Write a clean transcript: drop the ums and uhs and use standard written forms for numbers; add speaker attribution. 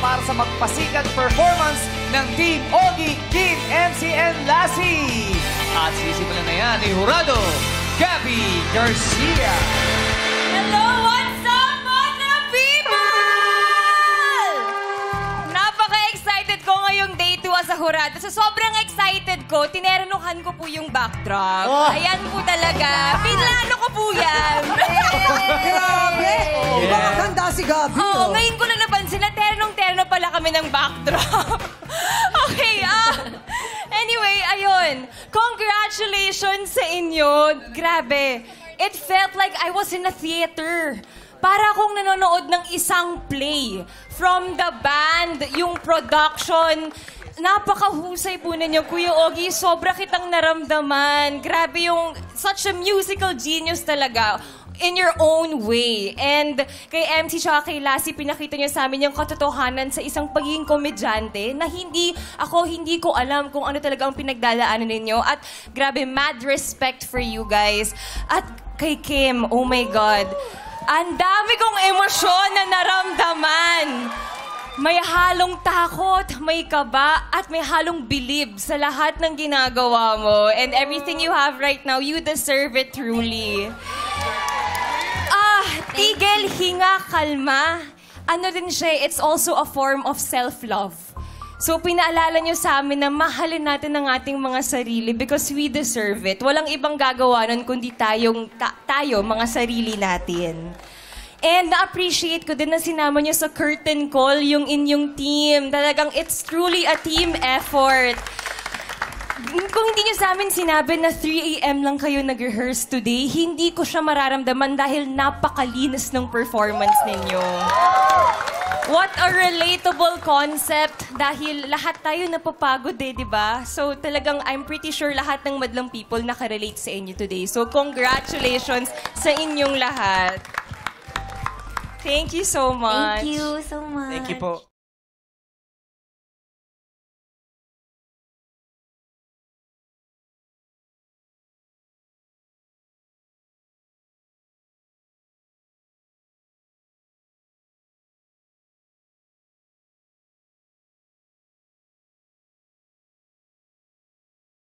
Speaker 1: para sa magpasikang performance ng Team Ogie, Kim, MC, and Lassie. At sisimulan na yan ni Jurado, Gabby Garcia.
Speaker 2: Hello, what's up, mga people? Napaka-excited ko ngayong day 2 sa Jurado. So, sobrang excited ko. Tinerenuhan ko po yung backdrop. Ayan po talaga. Pinlano ko po yan.
Speaker 3: Grabe! Baka ganda si Gabby.
Speaker 2: Oo, ngayon ko na napansin na ternong-terno pala kami ng backdrop. Okay, anyway, ayun. Congratulations sa inyo. Grabe. It felt like I was in a theater. Para akong nanonood ng isang play. From the band, yung production. Napakahusay po ninyo, Kuya Ogie. Sobra kitang naramdaman. Grabe yung such a musical genius talaga. In your own way. And kay MC tsaka kay Lassie, pinakita niyo sa amin yung katotohanan sa isang pagiging komedyante na hindi ko alam kung ano talaga ang pinagdadaanan ninyo. At grabe, mad respect for you guys. At kay Kim, oh my God, ang dami kong emosyon na naramdaman. May halong takot, may kaba, at may halong bilib sa lahat ng ginagawa mo. And everything you have right now, you deserve it truly. Tigil, hinga, kalma. Ano din siya, it's also a form of self-love. So, pinaalala niyo sa amin na mahalin natin ang ating mga sarili because we deserve it. Walang ibang gagawa nun kundi tayo, mga sarili natin. And na-appreciate ko din na sinama niyo sa curtain call yung inyong team. Talagang it's truly a team effort. Kung hindi niyo sa amin sinabi na 3 a.m. lang kayo nag-rehearse today, hindi ko siya mararamdaman dahil napakalinis ng performance ninyo. What a relatable concept dahil lahat tayo napapagod di ba? So talagang I'm pretty sure lahat ng madlang people nakarelate sa inyo today. So congratulations sa inyong lahat. Thank you so much.
Speaker 4: Thank you so much.
Speaker 1: Thank you po.